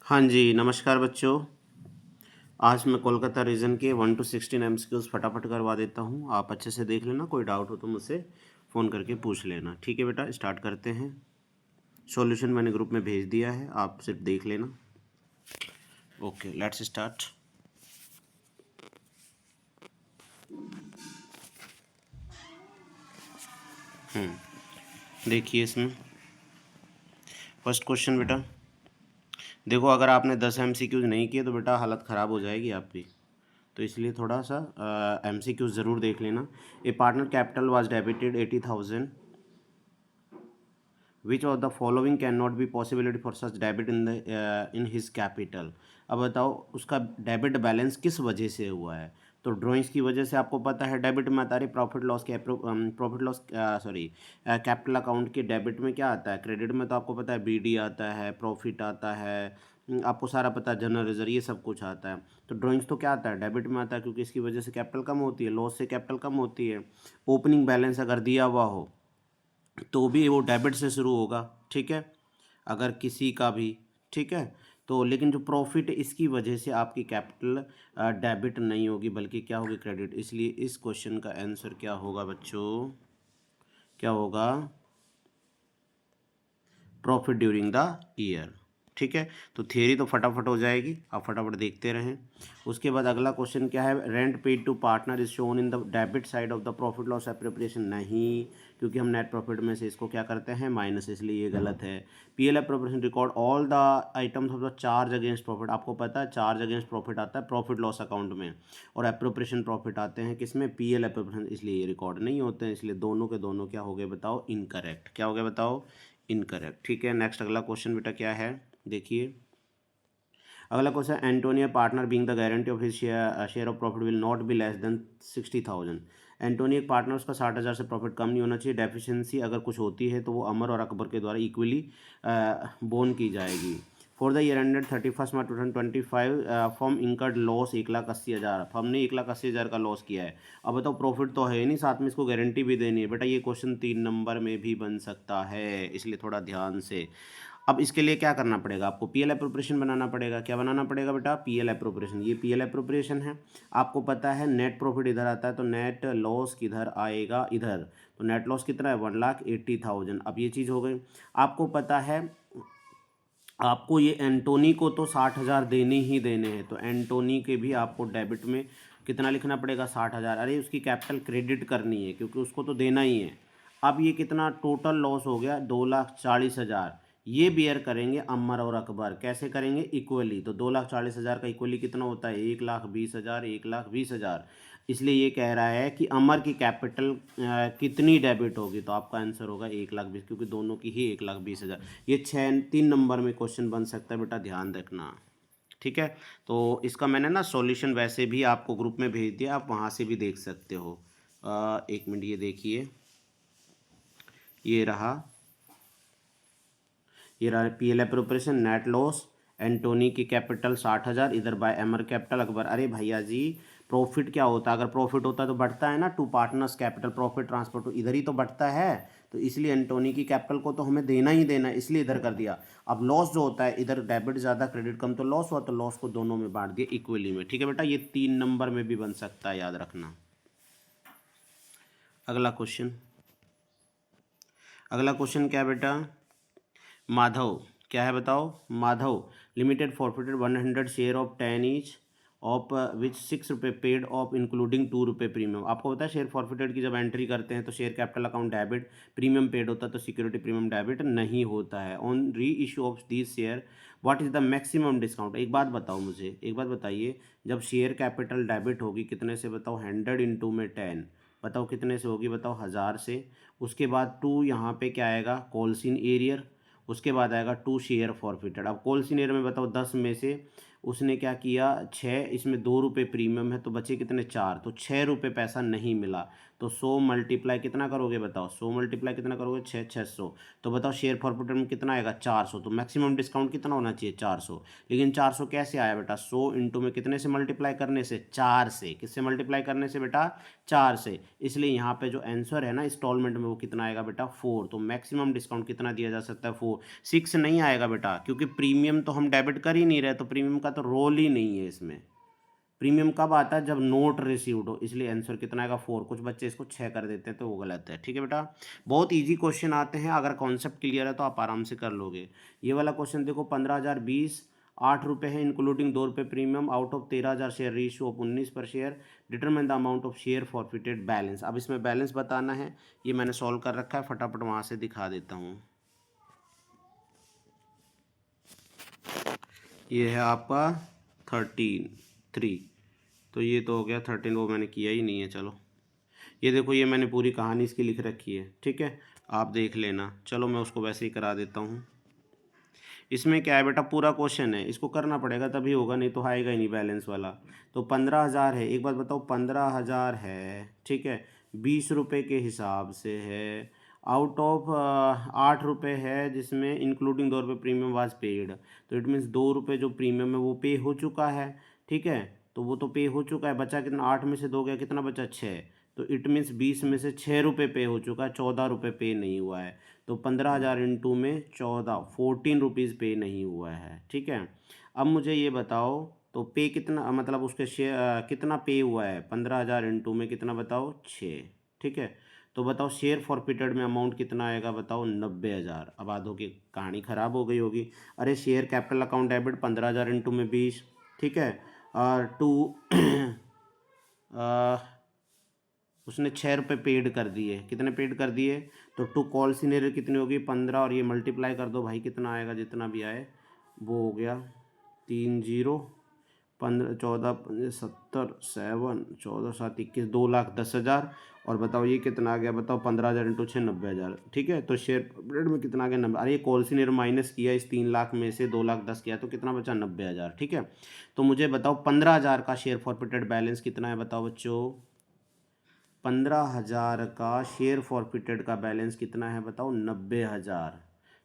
हाँ जी, नमस्कार बच्चों। आज मैं कोलकाता रीजन के 1 to 16 एमसीक्यूज़ फटाफट करवा देता हूँ। आप अच्छे से देख लेना, कोई डाउट हो तो मुझसे फ़ोन करके पूछ लेना। ठीक है बेटा, स्टार्ट करते हैं। सॉल्यूशन मैंने ग्रुप में भेज दिया है, आप सिर्फ देख लेना। Okay, let's start. देखिए इसमें फर्स्ट क्वेश्चन बेटा, देखो अगर आपने 10 एमसीक्यूज़ नहीं किए तो बेटा हालत ख़राब हो जाएगी आपकी। तो इसलिए थोड़ा सा एमसीक्यूज़ ज़रूर देख लेना। A partner capital was debited 80,000। Which of the following can not be possibility for such debit in his capital. अब बताओ उसका डेबिट बैलेंस किस वजह से हुआ है। तो ड्रॉइंग्स की वजह से आपको पता है डेबिट में आता है प्रॉफिट लॉस के profit loss sorry capital account के डेबिट में क्या आता है, क्रेडिट में तो आपको पता है बीडी आता है, प्रॉफिट आता है, आपको सारा पता है, जनरल रिजर्व, ये सब कुछ आता है। तो ड्रॉइंग्स तो क्या आता है, डेबिट में आता है, क्योंकि इसकी वजह से कैपिटल कम होती है, लॉस से कैपिटल कम होती है। ओपनिंग बैलेंस अगर दिया हुआ हो तो भी वो डेबिट से शुरू होगा, ठीक है, अगर किसी का भी, ठीक है। तो लेकिन जो प्रॉफिट इसकी वजह से आपकी कैपिटल डेबिट नहीं होगी बल्कि क्या होगी, क्रेडिट। इसलिए इस क्वेश्चन का आंसर क्या होगा बच्चों, क्या होगा, प्रॉफिट ड्यूरिंग द ईयर। ठीक है, तो थियरी तो फटाफट हो जाएगी, आप फटाफट देखते रहें। उसके बाद अगला क्वेश्चन क्या है, rent paid to partner is shown in the debit side of the profit loss appropriation. नहीं, क्योंकि हम नेट प्रॉफिट में से इसको क्या करते हैं, माइनस, इसलिए ये गलत है। PL appropriation record all the items of the charge against profit. आपको पता है चार्ज अगेंस्ट प्रॉफिट आता है प्रॉफिट लॉस अकाउंट में, और एप्रोप्रिएशन प्रॉफिट आते हैं किसमें, पीएल एप्रोप्रिएशन, इसलिए ये रिकॉर्ड नहीं होते हैं। इसलिए दोनों के दोनों क्या हो गए बताओ, इनकरेक्ट। क्या हो गया बताओ, इनकरेक्ट। ठीक है, नेक्स्ट अगला क्वेश्चन बेटा क्या है, देखिए अगला question, Antonia partner being the guarantee of his share of profit will not be less than 60,000। Antony एक पार्टनर, उसका 60,000 से प्रॉफिट कम नहीं होना चाहिए। डेफिशिएंसी अगर कुछ होती है तो वो अमर और अकबर के द्वारा इक्वली बोन की जाएगी। For the year ended 31 March 2025 form incurred loss 1,80,000। हमने 1,80,000 का लॉस किया है। अब बताओ प्रॉफिट तो है नहीं, साथ में इसको गारंटी भी देनी है। बेटा ये क्वेश्चन 3 नंबर में भी बन सकता है, इसलिए थोड़ा ध्यान से। अब इसके लिए क्या करना पड़ेगा, आपको पीएल एप्रोप्रिएशन बनाना पड़ेगा। क्या बनाना पड़ेगा बेटा, पीएल एप्रोप्रिएशन। ये पीएल एप्रोप्रिएशन है, आपको पता है नेट प्रॉफिट इधर आता है तो नेट लॉस किधर आएगा, इधर। तो नेट लॉस कितना है, 1,80,000। अब ये चीज़ हो गई। आपको पता है आपको ये एंटोनी को तो 60,000 देने ही देने हैं, तो एंटोनी के भी आपको डेबिट में कितना लिखना पड़ेगा, 60,000। अरे उसकी कैपिटल क्रेडिट करनी है क्योंकि उसको तो देना ही है। अब ये कितना टोटल लॉस हो गया, 2,40,000। ये बियर करेंगे अमर और अकबर, कैसे करेंगे, इक्वली। तो 2,40,000 का इक्वली कितना होता है, 1,20,000, 1,20,000। इसलिए ये कह रहा है कि अमर की कैपिटल कितनी डेबिट होगी, तो आपका आंसर होगा 1,20,000, क्योंकि दोनों की ही 1,20,000। ये 3 नंबर में क्वेश्चन बन सकता है बेटा, ध्यान रखना। ठीक है, तो इसका मैंने ना सॉल्यूशन वैसे भी आपको ग्रुप में भेज दिया, आप वहाँ से भी देख सकते हो। 1 मिनट, ये देखिए, ये रहा, ये रहा PL appropriation, net loss, Antony की कैपिटल 60,000, इधर बाय एमर कैपिटल अकबर। अरे भैया जी, प्रॉफिट क्या होता है, अगर प्रॉफिट होता है तो बढ़ता है ना, to partners capital profit transfer to, इधर ही तो बढ़ता है। तो इसलिए एंटोनी की कैपिटल को तो हमें देना ही देना है, इसलिए इधर कर दिया। अब लॉस जो होता है, इधर डेबिट ज़्यादा क्रेडिट कम, तो लॉस हुआ, तो लॉस को दोनों में बांट दिया इक्वली में। ठीक है बेटा, ये 3 नंबर में भी बन सकता है, याद रखना। अगला क्वेश्चन, अगला क्वेश्चन क्या है बेटा, माधव, क्या है बताओ, Madhav limited forfeited 100 share of 10 each of which 6 रुपये पेड ऑफ इंक्लूडिंग 2 रुपये प्रीमियम। आपको पता है शेयर फॉरफिटेड की जब एंट्री करते हैं तो share capital account debit, premium paid होता है, तो सिक्योरिटी प्रीमियम डेबिट नहीं होता है। ऑन री issue of this share what is the maximum discount. एक बात बताओ मुझे, एक बात बताइए, जब शेयर कैपिटल डेबिट होगी कितने से बताओ, 100 इंटू में 10, बताओ कितने से होगी, बताओ 1,000 से। उसके बाद 2 यहाँ पे क्या आएगा, कॉल्स इन एरियर। उसके बाद आएगा 2 शेयर फॉरफिटेड। अब कॉल सीनियर में बताओ 10 में से उसने क्या किया 6, इसमें 2 रुपये प्रीमियम है तो बचे कितने 4, तो 6 रुपये पैसा नहीं मिला। तो 100 मल्टीप्लाई कितना करोगे बताओ, 100 मल्टीप्लाई कितना करोगे 600। तो बताओ शेयर फॉरफिटेड में कितना आएगा 400। तो मैक्सिमम डिस्काउंट कितना होना चाहिए 400। लेकिन 400 कैसे आया बेटा, 100 इंटू में कितने से मल्टीप्लाई करने से 4 से, किससे मल्टीप्लाई करने से बेटा 4 से। इसलिए यहाँ पे जो आंसर है ना इंस्टॉलमेंट में वो कितना आएगा बेटा 4। तो मैक्सिमम डिस्काउंट कितना दिया जा सकता है 4। 6 नहीं आएगा बेटा, क्योंकि प्रीमियम तो हम डेबिट कर ही नहीं रहे, तो प्रीमियम का तो रोल ही नहीं है इसमें। प्रीमियम कब आता है, जब नोट रिसीव्ड हो, इसलिए आंसर कितना आएगा 4। कुछ बच्चे इसको 6 कर देते हैं तो वो गलत है। ठीक है बेटा, बहुत इजी क्वेश्चन आते हैं, अगर कॉन्सेप्ट क्लियर है तो आप आराम से कर लोगे। ये वाला क्वेश्चन देखो 15,020, 8 रुपये है इंक्लूडिंग 2 रुपये premium, out of 13,000 share, ratio of 19 पर share, determine the amount of share forfeited balance. अब इसमें बैलेंस बताना है, ये मैंने सॉल्व कर रखा है, फटाफट वहाँ से दिखा देता हूँ। ये है आपका 13, तो ये तो हो गया 13, वो मैंने किया ही नहीं है। चलो ये देखो, ये मैंने पूरी कहानी इसकी लिख रखी है, ठीक है, आप देख लेना। चलो मैं उसको वैसे ही करा देता हूँ। इसमें क्या है बेटा, पूरा क्वेश्चन है, इसको करना पड़ेगा तभी होगा, नहीं तो आएगा ही नहीं बैलेंस वाला। तो 15,000 है, एक बात बताओ 15,000 है, ठीक है, 20 रुपये के हिसाब से है, आउट ऑफ 8 रुपये है, जिसमें इंक्लूडिंग 2 रुपये प्रीमियम वाज पेड। तो इट मीन्स 2 रुपये जो प्रीमियम है वो पे हो चुका है, ठीक है, तो वो तो पे हो चुका है। बचा कितना, 8 में से 2 गया, कितना बचा 6। तो इट मीन्स 20 में से 6 रुपये पे हो चुका है, 14 रुपये पे नहीं हुआ है। तो 15,000 इंटू में 14, 14 रुपीज़ पे नहीं हुआ है, ठीक है। अब मुझे ये बताओ, तो पे कितना, मतलब उसके शेयर कितना पे हुआ है, 15,000 इंटू में कितना बताओ 6, ठीक है। तो बताओ शेयर फॉरफिटेड में अमाउंट कितना आएगा बताओ 90,000। अब आधों की कहानी ख़राब हो गई होगी। अरे share capital account debit 15,000 into में 20, ठीक है, और टू उसने 6 रुपये पेड कर दिए, कितने पेड कर दिए, तो टू कॉल सीनियर कितनी होगी 15, और ये मल्टीप्लाई कर दो भाई, कितना आएगा, जितना भी आए वो हो गया 30, 15, 14, 70, 7, 14, 7, 21, 2,10,000। और बताओ ये कितना आ गया बताओ, 15,000 इंटू 6, 90,000, ठीक है। तो शेयर रेट में कितना आ गया 90। अरे ये कॉल सीनियर माइनस किया इस 3 लाख में से, 2,10,000 किया, तो कितना बचा 90,000, ठीक है। तो मुझे बताओ 15,000 का शेयर फॉरफिटेड बैलेंस कितना है बताओ बच्चों, 15,000 का शेयर फॉरफिटेड का बैलेंस कितना है बताओ 90,000,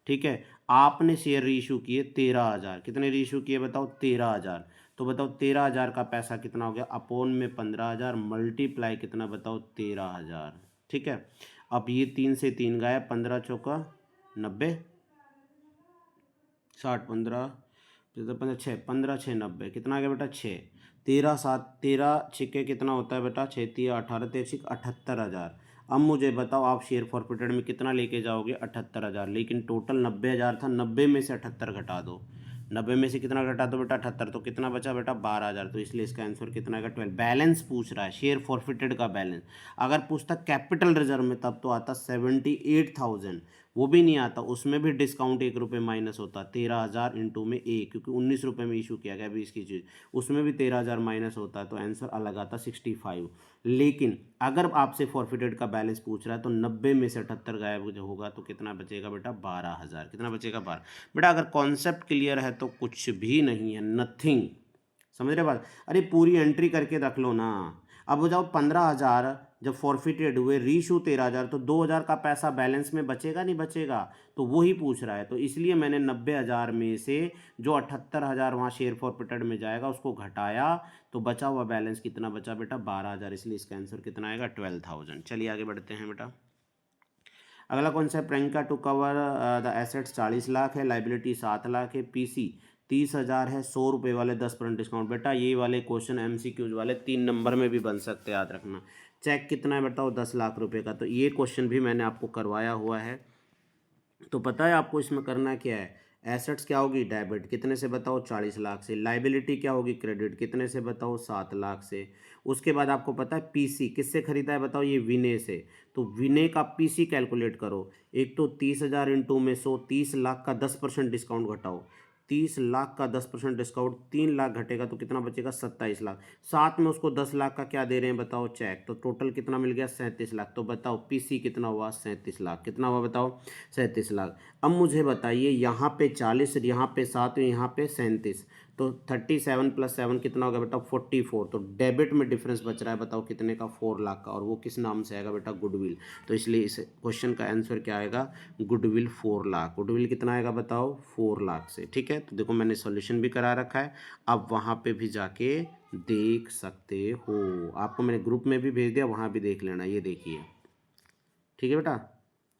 ठीक है। आपने शेयर रीइशू किए 13,000, कितने रीइशू किए बताओ 13,000। तो बताओ 13,000 का पैसा कितना हो गया, अपॉन में 15,000 मल्टीप्लाई कितना बताओ 13,000, ठीक है। अब ये 3 से 3 गया, 15 चौका 90, 60, 15, 15 6, 15 6 90, कितना आ गया बेटा 6, 13 7, 13 छिक्के कितना होता है बेटा 6 3 18, 13 78,000। अब मुझे बताओ आप शेयर फॉरफिटेड में कितना लेके जाओगे 78,000, लेकिन टोटल 90,000 था, 90 में से 78 घटा दो, 90 में से कितना घटा दो बेटा 78, तो कितना बचा बेटा 12,000। तो इसलिए इसका आंसर कितना आएगा 12। बैलेंस पूछ रहा है, शेयर फॉरफिटेड का बैलेंस। अगर पूछता कैपिटल रिजर्व में तब तो आता 78,000, वो भी नहीं आता, उसमें भी डिस्काउंट 1 रुपये माइनस होता, 13,000 इंटू में 1, क्योंकि 19 रुपये में इशू किया गया 20 की चीज़, उसमें भी 13,000 माइनस होता है, तो आंसर अलग आता 65। लेकिन अगर आपसे फॉरफिटेड का बैलेंस पूछ रहा है तो 90 में से 78 गायब जो होगा, तो कितना बचेगा बेटा 12,000, कितना बचेगा 12। बेटा अगर कॉन्सेप्ट क्लियर है तो कुछ भी नहीं है, नथिंग, समझ रहे बात। अरे पूरी एंट्री करके रख लो ना। अब हो जाओ 15,000 जब फॉरफिटेड हुए, रीशू 13,000, तो 2,000 का पैसा बैलेंस में बचेगा नहीं बचेगा, तो वो ही पूछ रहा है। तो इसलिए मैंने 90,000 में से जो 78,000 वहाँ शेयर फॉरफिटेड में जाएगा उसको घटाया, तो बचा हुआ बैलेंस कितना बचा बेटा 12,000, इसलिए इसका आंसर कितना आएगा 12,000। चलिए आगे बढ़ते हैं बेटा। अगला concept, Priyanka to cover the assets 40 lakh है, लाइबिलिटी 7 लाख है, पीसी 30,000 है, 100 रुपये वाले 10% डिस्काउंट। बेटा ये वाले क्वेश्चन MCQs वाले 3 नंबर में भी बन सकते हैं, याद रखना। चेक कितना है बताओ 10 लाख रुपए का, तो ये क्वेश्चन भी मैंने आपको करवाया हुआ है। तो पता है आपको इसमें करना क्या है, एसेट्स क्या होगी डेबिट, कितने से बताओ 40 लाख से, लाइबिलिटी क्या होगी क्रेडिट, कितने से बताओ 7 लाख से। उसके बाद आपको पता है पीसी किससे खरीदा है बताओ, ये विनय से। तो विनय का पीसी कैलकुलेट करो, एक तो 30,000 इंटू में 100, 30 लाख का 10% डिस्काउंट घटाओ, 30 लाख का 10% डिस्काउंट, 3 लाख घटेगा तो कितना बचेगा 27 लाख। साथ में उसको 10 लाख का क्या दे रहे हैं बताओ चेक, तो टोटल कितना मिल गया 37 लाख। तो बताओ पीसी कितना हुआ 37 लाख, कितना हुआ बताओ 37 लाख। अब मुझे बताइए यहाँ पे 40, यहाँ पे 7, यहाँ पे 37, तो 37 + 7 कितना होगा बेटा 44। तो डेबिट में डिफरेंस बच रहा है, बताओ कितने का 4 लाख का, और वो किस नाम से आएगा बेटा गुडविल। तो इसलिए इस क्वेश्चन का आंसर क्या आएगा गुडविल 4 लाख। गुडविल कितना आएगा बताओ 4 लाख से। ठीक है, तो देखो मैंने सॉल्यूशन भी करा रखा है, आप वहाँ पे भी जाके देख सकते हो, आपको मैंने ग्रुप में भी भेज दिया, वहाँ भी देख लेना। ये देखिए, ठीक है बेटा,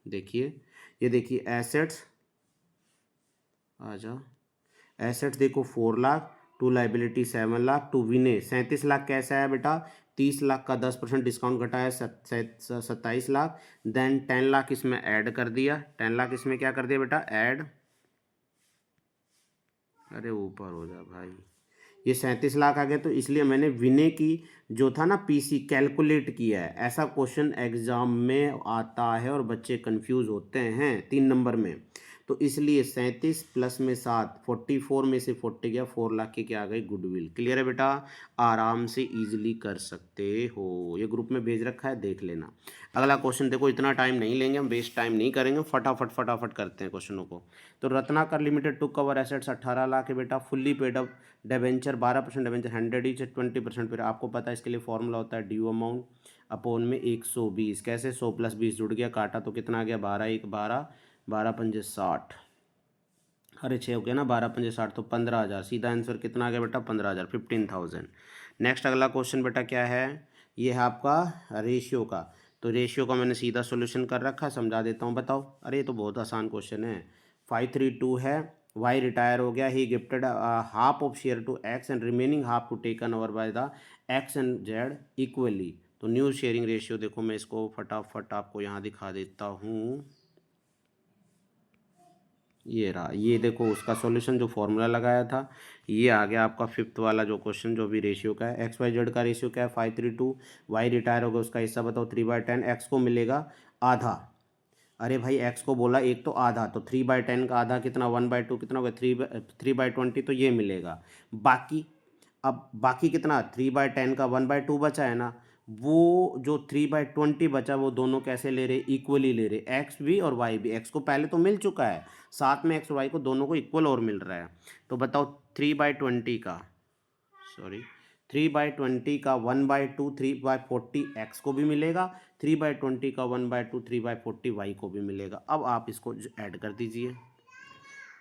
देखिए ये देखिए एसेट्स, आ जाओ, एसेट्स देखो 4 lakh, to liability 7 lakh, to विने 37 लाख कैसा है बेटा 30 लाख का 10% डिस्काउंट घटाया 27 लाख, देन 10 लाख इसमें ऐड कर दिया, 10 लाख इसमें क्या कर दिया बेटा ऐड, अरे ऊपर हो जा भाई, ये 37 लाख आ गया। तो इसलिए मैंने विनय की जो था ना पीसी कैलकुलेट किया है। ऐसा क्वेश्चन एग्जाम में आता है और बच्चे कंफ्यूज होते हैं 3 नंबर में। तो इसलिए 37 प्लस में 7 44 में से 40 गया, 4 लाख की क्या आ गई गुडविल। क्लियर है बेटा, आराम से इजीली कर सकते हो, ये ग्रुप में भेज रखा है देख लेना। अगला क्वेश्चन देखो, इतना टाइम नहीं लेंगे हम, वेस्ट टाइम नहीं करेंगे, फटाफट फटाफट करते हैं क्वेश्चनों को। तो Ratnakar limited to cover assets 18 lakh है बेटा, fully paid up debenture 12% debenture 100 each 20%। फिर आपको पता है इसके लिए फॉर्मूला होता है ड्यू अमाउंट अपॉन में 120, कैसे 100 + 20 जुड़ गया, काटा तो कितना आ गया 12 1 12, 12 पंजे 60, अरे 6 हो गया ना, 12 पंजे 60, तो 15,000। सीधा आंसर कितना आ गया बेटा 15,000, 15,000। नेक्स्ट अगला क्वेश्चन बेटा क्या है, ये है आपका रेशियो का। तो रेशियो का मैंने सीधा सोल्यूशन कर रखा है, समझा देता हूँ, बताओ। अरे ये तो बहुत आसान क्वेश्चन है। 532 है, वाई रिटायर हो गया, he gifted half of share to X and remaining half to taken over by the X and Z equally. तो न्यू शेयरिंग रेशियो देखो, मैं इसको फटाफट आपको यहाँ दिखा देता हूँ। ये रहा, ये देखो उसका सॉल्यूशन जो फॉर्मूला लगाया था, ये आ गया आपका 5th वाला जो क्वेश्चन जो भी रेशियो का है। एक्स वाई जेड का रेशियो क्या है 532, वाई रिटायर होगा उसका हिस्सा बताओ 3/10, एक्स को मिलेगा आधा। अरे भाई एक्स को बोला एक तो आधा, तो 3/10 का आधा कितना 1/2 कितना होगा 3/20, तो ये मिलेगा। बाकी अब बाकी कितना 3/10 का 1/2 बचा है ना, वो जो 3/20 बचा वो दोनों कैसे ले रहे इक्वली ले रहे, एक्स भी और वाई भी। एक्स को पहले तो मिल चुका है, साथ में एक्स वाई को दोनों को इक्वल और मिल रहा है। तो बताओ 3/20 का, सॉरी 3/20 का 1/2 3/40 एक्स को भी मिलेगा, 3/20 का 1/2 3/40 वाई को भी मिलेगा। अब आप इसको ऐड कर दीजिए,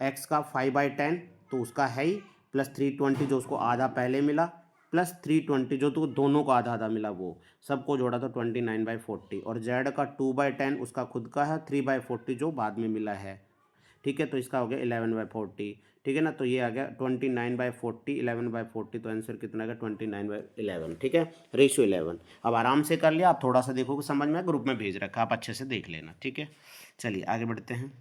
एक्स का 5/10 तो उसका है ही, प्लस 320 जो उसको आधा पहले मिला, प्लस 320 जो तो दोनों को आधा आधा मिला, वो सबको जोड़ा तो 29/40, और जेड का 2/10 उसका खुद का है, 3/40 जो बाद में मिला है। ठीक है, तो इसका हो गया 11/40। ठीक है ना, तो ये आ गया 29/40, 11/40, तो आंसर कितना आ गया 29/11। ठीक है, रेशियो 11। अब आराम से कर लिया, आप थोड़ा सा देखोगे समझ में, ग्रुप में भेज रखा, आप अच्छे से देख लेना। ठीक है, चलिए आगे बढ़ते हैं।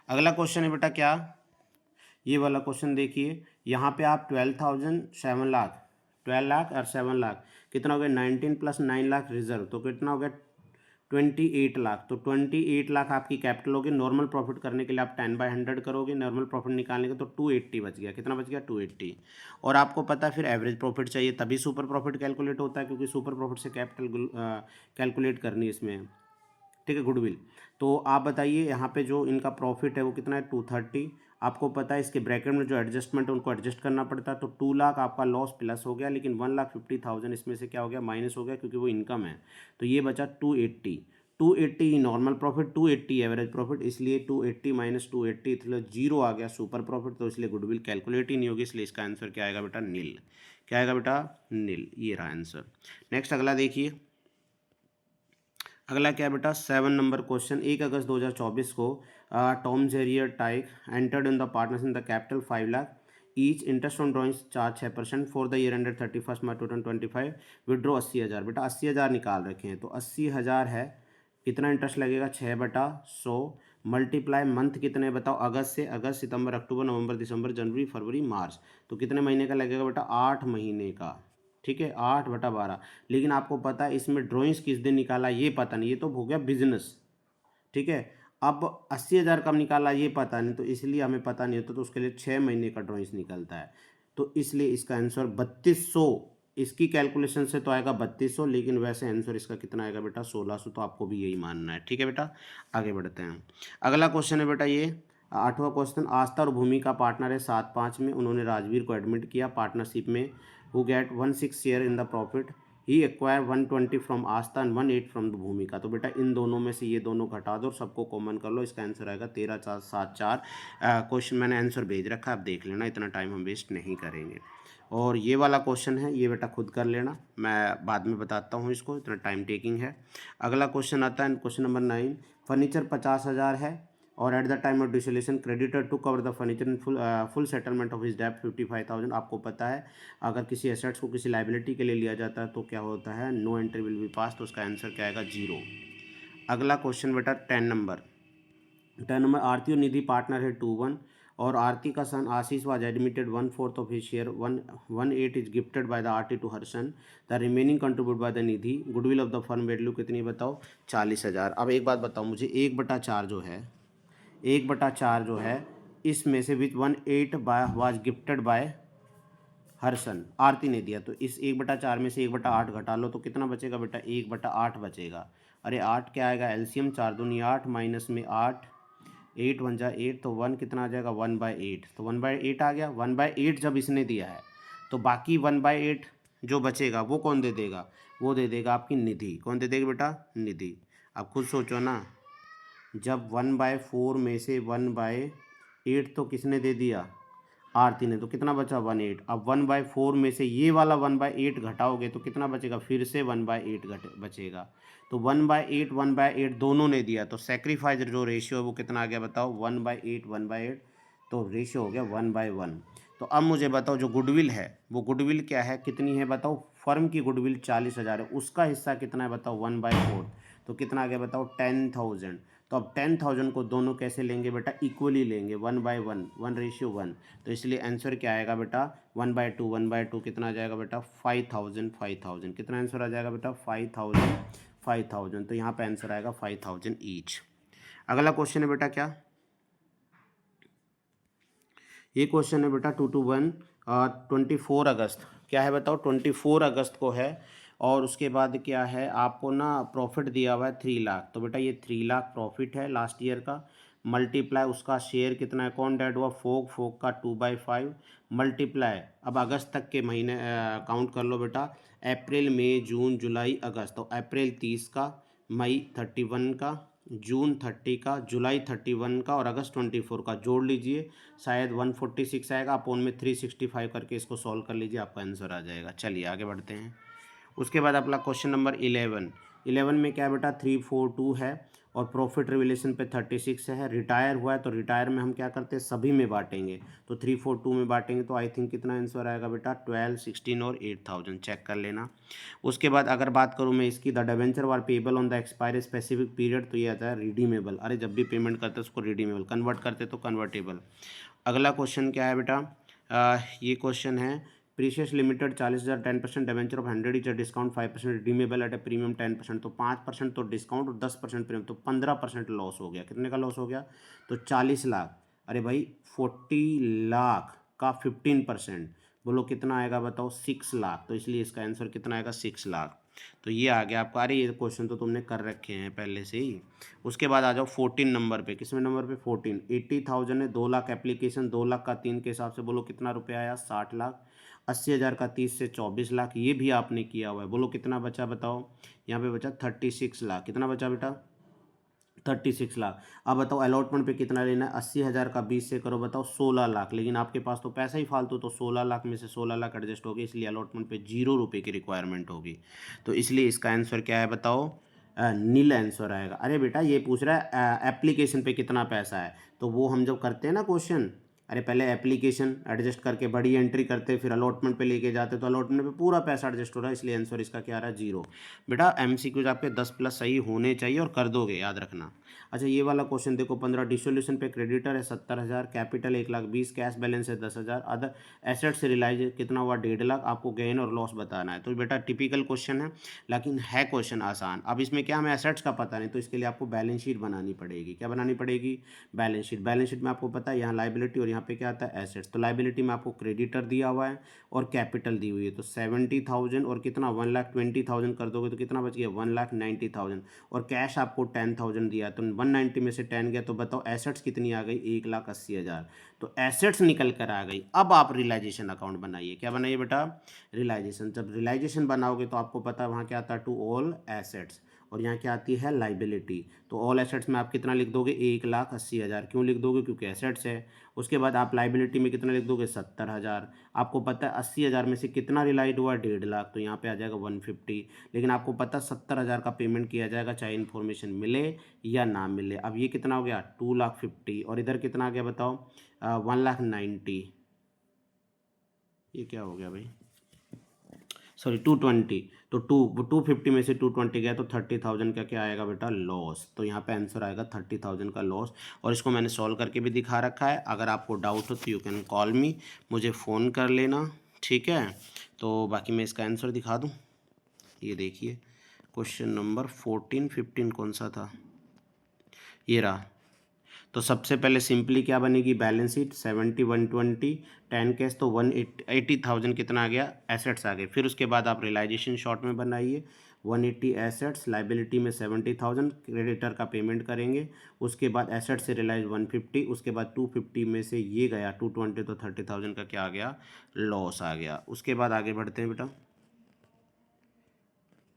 अगला क्वेश्चन है बेटा क्या, ये वाला क्वेश्चन देखिए, यहाँ पे आप 12,000 7 लाख, 12 लाख और 7 लाख कितना हो गया 19 + 9 लाख रिजर्व, तो कितना हो गया 28 लाख। तो 28 लाख आपकी कैपिटल होगी। नॉर्मल प्रॉफिट करने के लिए आप 10/100 करोगे, नॉर्मल प्रॉफिट निकालने के तो 280 बच गया, कितना बच गया 280। और आपको पता है फिर एवरेज प्रॉफिट चाहिए, तभी सुपर प्रॉफिट कैलकुलेट होता है, क्योंकि सुपर प्रॉफिट से कैपिटल कैलकुलेट करनी है इसमें। ठीक है, गुडविल। तो आप बताइए यहाँ पे जो इनका प्रॉफिट है वो कितना है 230। आपको पता है इसके ब्रैकेट में जो एडजस्टमेंट है उनको एडजस्ट करना पड़ता है, तो 2 लाख आपका लॉस प्लस हो गया, लेकिन 1,50,000 इसमें से क्या हो गया माइनस हो गया, क्योंकि वो इनकम है। तो ये बचा 280। 280 नॉर्मल प्रॉफिट, 280 एवरेज प्रॉफिट, इसलिए 280 - 280 इसलिए जीरो आ गया सुपर प्रॉफिट, तो इसलिए गुडविल कैलकुलेट ही नहीं होगी, इसलिए इसका आंसर क्या आएगा बेटा नील। क्या आएगा बेटा नील, ये रहा आंसर। नेक्स्ट अगला देखिए, अगला क्या है बेटा 7 नंबर क्वेश्चन। 1 अगस्त 2024 को टॉम जेरियर Tyke entered in the partnership in the capital 5 lakh each, interest on drawings charge 6% for the year ended 31 March 2025, withdraw 80,000। बेटा 80,000 निकाल रखे हैं, तो 80,000 है, कितना इंटरेस्ट लगेगा 6/100, मल्टीप्लाई मंथ कितने बताओ, अगस्त से, अगस्त सितंबर अक्टूबर नवंबर दिसंबर जनवरी फरवरी मार्च, तो कितने महीने का लगेगा बेटा 8 महीने का। ठीक है, 8/12। लेकिन आपको पता है इसमें ड्राइंग्स किस दिन निकाला ये पता नहीं, ये तो हो गया बिजनेस। ठीक है, अब 80,000 कब निकाला ये पता नहीं, तो इसलिए हमें पता नहीं होता, तो उसके लिए 6 महीने का ड्राइंग्स निकलता है, तो इसलिए इसका आंसर 3200, इसकी कैलकुलेशन से तो आएगा 3200, लेकिन वैसे आंसर इसका कितना आएगा बेटा 1600, तो आपको भी यही मानना है। ठीक है बेटा, आगे बढ़ते हैं। अगला क्वेश्चन है बेटा ये 8वां क्वेश्चन, आस्था और भूमि का पार्टनर है 7-5 में, उन्होंने राजवीर को एडमिट किया पार्टनरशिप में, who get 1/6 share in the profit, he acquire 120 from Aastha and 1/8 from the भूमिका। तो बेटा इन दोनों में से ये दोनों घटा दो और सबको कॉमन कर लो, इसका आंसर आएगा 13, 4, 7, 4। क्वेश्चन मैंने आंसर भेज रखा है, आप देख लेना, इतना टाइम हम वेस्ट नहीं करेंगे। और ये वाला क्वेश्चन है, ये बेटा खुद कर लेना, मैं बाद में बताता हूँ इसको, इतना टाइम टेकिंग है। अगला क्वेश्चन आता है क्वेश्चन नंबर 9, फर्नीचर 50,000 है और at the time of dissolution creditor to cover the furniture in full settlement of his डेब्ट 55,000। आपको पता है अगर किसी एसेट्स को किसी लाइबिलिटी के लिए लिया जाता है तो क्या होता है, नो एंट्री विल बी पास, तो उसका आंसर क्या आएगा 0। अगला क्वेश्चन बेटा 10 नंबर, आरती और निधि पार्टनर है 2-1 और आरती का son Ashish was admitted 1/4 of his share, 1/8 is gifted by the Aarti to her son, the remaining contribute by the Nidhi, goodwill of the firm value कितनी बताओ, 40,000। अब एक बात बताओ मुझे, 1/4 जो है, 1/4 जो है इसमें से विच 1/8 वाज गिफ्टेड बाय हर सन, आरती ने दिया, तो इस 1/4 में से 1/8 घटा लो तो कितना बचेगा बेटा, 1/8 बचेगा। अरे 8 क्या आएगा, एलसीएम 4 दूनी 8 माइनस में 8, 8 1 जा 8, तो 1 कितना आ जाएगा 1/8, तो 1/8 आ गया। 1/8 जब इसने दिया है तो बाकी 1/8 जो बचेगा वो कौन दे देगा, वो दे देगा आपकी निधि। कौन दे देगी बेटा, निधि। अब खुद सोचो ना, जब 1/4 में से 1/8 तो किसने दे दिया, आरती ने, तो कितना बचा 1/8। अब 1/4 में से ये वाला 1/8 घटाओगे तो कितना बचेगा, फिर से 1/8 घट बचेगा। तो 1/8 दोनों ने दिया, तो सेक्रीफाइस जो रेशियो है वो कितना आ गया बताओ, 1/8, तो रेशियो हो गया 1/1। तो अब मुझे बताओ जो गुडविल है वो गुडविल क्या है, कितनी है बताओ, फर्म की गुडविल 40,000 है, उसका हिस्सा कितना है बताओ 1/4, तो कितना आ गया बताओ 10,000। तो अब 10,000 को दोनों कैसे लेंगे बेटा, इक्वली लेंगे, 1/1, 1:1। तो इसलिए आंसर क्या आएगा बेटा 1/2 कितना आ जाएगा बेटा 5,000, कितना आंसर आ जाएगा बेटा 5,000। तो यहाँ पे आंसर आएगा 5,000 ईच। अगला क्वेश्चन है बेटा क्या, ये क्वेश्चन है बेटा 2 24 अगस्त, क्या है बताओ 24 अगस्त को है, और उसके बाद क्या है आपको ना प्रॉफिट दिया हुआ है 3 लाख, तो बेटा ये 3 लाख प्रॉफिट है लास्ट ईयर का, मल्टीप्लाई उसका शेयर कितना है, कौन डेड हुआ, फोक का 2/5 मल्टीप्लाई, अब अगस्त तक के महीने काउंट कर लो बेटा, अप्रैल मई जून जुलाई अगस्त, तो अप्रैल 30 का, मई 31 का, जून 30 का, जुलाई 31 का और अगस्त 24 का जोड़ लीजिए, शायद 146 आएगा, अपोन में 365 करके इसको सॉल्व कर लीजिए, आपका आंसर आ जाएगा। चलिए आगे बढ़ते हैं। उसके बाद अपना क्वेश्चन नंबर 11 में क्या है बेटा 342 है और प्रॉफिट रिवलेशन पे 36 है, रिटायर हुआ है तो रिटायर में हम क्या करते हैं सभी में बांटेंगे, तो 342 में बांटेंगे तो आई थिंक कितना आंसर आएगा बेटा 12, 16 और 8,000, चेक कर लेना। उसके बाद अगर बात करूँ मैं इसकी, the debenture were payable on the expiry specific period, तो ये आता है रिडीमेबल, अरे जब भी पेमेंट करते हैं उसको रिडीमेबल, कन्वर्ट करते तो कन्वर्टेबल। अगला क्वेश्चन क्या है बेटा, ये क्वेश्चन है precious limited 40,000 10% debenture of 100 is discount 5% redeemable eight A premium 10%, तो 5% तो डिस्काउंट और 10% प्रीमियम, तो 15% लॉस हो गया, कितने का लॉस हो गया, तो 40 लाख, अरे भाई 40 लाख का 15%, बोलो कितना आएगा बताओ 6 लाख, तो इसलिए इसका आंसर कितना आएगा 6 लाख। तो ये आ गया आपका, अरे ये क्वेश्चन तो तुमने कर रखे हैं पहले से ही। उसके बाद आ जाओ 14 नंबर पे, किसमें नंबर पे 14, 80,000 है, 2 लाख एप्लीकेशन, 2 लाख का 3 के हिसाब से बोलो कितना रुपया आया 60 लाख, 80,000 का 30 से 24 लाख, ये भी आपने किया हुआ है, बोलो कितना बचा बताओ, यहाँ पे बचा 36 लाख, कितना बचा बेटा 36 लाख। अब बताओ अलॉटमेंट पे कितना लेना है, 80,000 का 20 से करो बताओ 16 लाख, लेकिन आपके पास तो पैसा ही फालतू, तो 16 लाख में से 16 लाख एडजस्ट हो गए, इसलिए अलॉटमेंट पे 0 रुपये की रिक्वायरमेंट होगी, तो इसलिए इसका आंसर क्या है बताओ, नील आंसर आएगा। अरे बेटा ये पूछ रहा है एप्लीकेशन पे कितना पैसा है, तो वो हम जब करते हैं ना क्वेश्चन, अरे पहले एप्लीकेशन एडजस्ट करके बड़ी एंट्री करते, फिर अलॉटमेंट पे लेके जाते, तो अलॉटमेंट पे पूरा पैसा एडजस्ट हो रहा है, इसलिए आंसर इसका क्या आ रहा है 0। बेटा एमसीक्यूज आपके 10+ सही होने चाहिए और कर दोगे, याद रखना। अच्छा ये वाला क्वेश्चन देखो 15, डिसोल्यूशन पे क्रेडिटर है 70,000, कैपिटल 1,20,000, कैश बैलेंस है 10,000, अदर एसेट से रिलाइज कितना हुआ 1.5 लाख, आपको गेन और लॉस बताना है, तो बेटा टिपिकल क्वेश्चन है, लेकिन है क्वेश्चन आसान। अब इसमें क्या हमें एसेट्स का पता नहीं, तो इसके लिए आपको बैलेंस शीट बनानी पड़ेगी, क्या बनानी पड़ेगी, बैलेंस शीट। बैलेंस शीट में आपको पता है यहाँ लाइबिलिटी और यहाँ पे क्या आता है एसेट्स। तो लाइबिलिटी में आपको क्रेडिटर दिया हुआ है और कैपिटल दी हुई है। तो 70,000 और कितना 1,20,000 कर दोगे तो कितना बच गया 1,90,000 और कैश आपको 10,000 दिया। तो 190 में से 10 गया तो बताओ एसेट्स कितनी आ गई 1,80,000। तो एसेट्स निकल कर आ गई। अब आप रियलाइजेशन अकाउंट बनाइए। क्या बनाइए बेटा रियलाइजेशन। जब रियलाइजेशन बनाओगे तो आपको पता है वहाँ क्या आता है टू ऑल एसेट्स और यहाँ क्या आती है लाइबिलिटी। तो ऑल एसेट्स में आप कितना लिख दोगे 1,80,000। क्यों लिख दोगे क्योंकि एसेट्स है। उसके बाद आप लाइबिलिटी में कितना लिख दोगे 70,000। आपको पता है 80,000 में से कितना रिलाइड हुआ 1.5 लाख तो यहाँ पे आ जाएगा 150। लेकिन आपको पता 70,000 का पेमेंट किया जाएगा चाहे इन्फॉर्मेशन मिले या ना मिले। अब ये कितना हो गया 2,50,000 और इधर कितना आ गया बताओ 1,90,000। ये क्या हो गया भाई सॉरी 220। तो 250 में से 220 गया तो 30,000 का क्या आएगा बेटा लॉस। तो यहाँ पे आंसर आएगा 30,000 का लॉस। और इसको मैंने सॉल्व करके भी दिखा रखा है। अगर आपको डाउट हो तो यू कैन कॉल मी, मुझे फ़ोन कर लेना ठीक है। तो बाकी मैं इसका आंसर दिखा दूँ। ये देखिए क्वेश्चन नंबर 14 15 कौन सा था ये रहा। तो सबसे पहले सिंपली क्या बनेगी बैलेंस शीट 70 120 10 कैश तो 180,000 कितना आ गया एसेट्स आ गए। फिर उसके बाद आप रियलाइजेशन शॉर्ट में बनाइए 180 एसेट्स लाइबिलिटी में 70,000 क्रेडिटर का पेमेंट करेंगे। उसके बाद एसेट से रियलाइज 150 उसके बाद 250 में से ये गया 220 तो 30,000 का क्या आ गया लॉस आ गया। उसके बाद आगे बढ़ते हैं बेटा।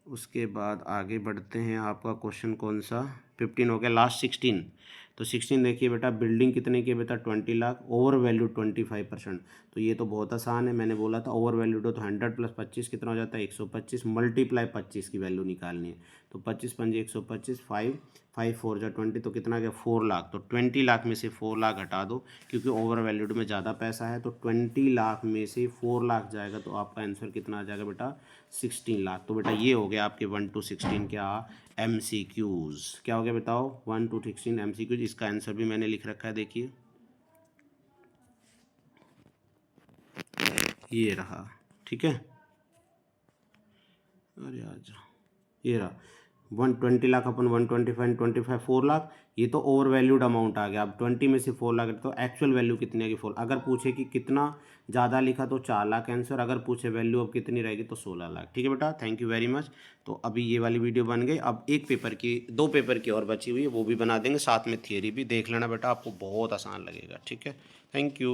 उसके बाद आगे बढ़ते हैं आपका क्वेश्चन कौन सा 15 हो गया लास्ट 16। तो 16 देखिए बेटा बिल्डिंग कितने की है बेटा 20 लाख ओवर वैल्यू 25%। तो ये तो बहुत आसान है। मैंने बोला था ओवर वैल्यूड हो तो 100 प्लस 25 कितना हो जाता है 125 मल्टीप्लाई 25 की वैल्यू निकालनी है। तो 25 पंजे 125 5 5 4 जा 20 तो कितना गया 4 लाख। तो 20 लाख में से 4 लाख हटा दो क्योंकि ओवर वैल्यूड में ज़्यादा पैसा है। तो 20 लाख में से 4 लाख जाएगा तो आपका आंसर कितना आ जाएगा बेटा 16 लाख। तो बेटा ये हो गया आपके 1 to 16 क्या MCQs। क्या हो गया बताओ 1 to 16 MCQs। इसका आंसर भी मैंने लिख रखा है देखिए ये रहा ठीक है। अरे आज ये रहा 120 लाख अपन 125 25 4 लाख। ये तो ओवर वैल्यूड अमाउंट आ गया। अब 20 में से 4 लाख तो एक्चुअल वैल्यू कितनी आएगी 4। अगर पूछे कि कितना ज़्यादा लिखा तो 4 लाख आंसर। अगर पूछे वैल्यू अब कितनी रहेगी तो 16 लाख। ठीक है बेटा थैंक यू वेरी मच। तो अभी ये वाली वीडियो बन गई। अब एक पेपर की 2 पेपर की और बची हुई है वो भी बना देंगे साथ में थियरी भी देख लेना बेटा आपको बहुत आसान लगेगा ठीक है। Thank you.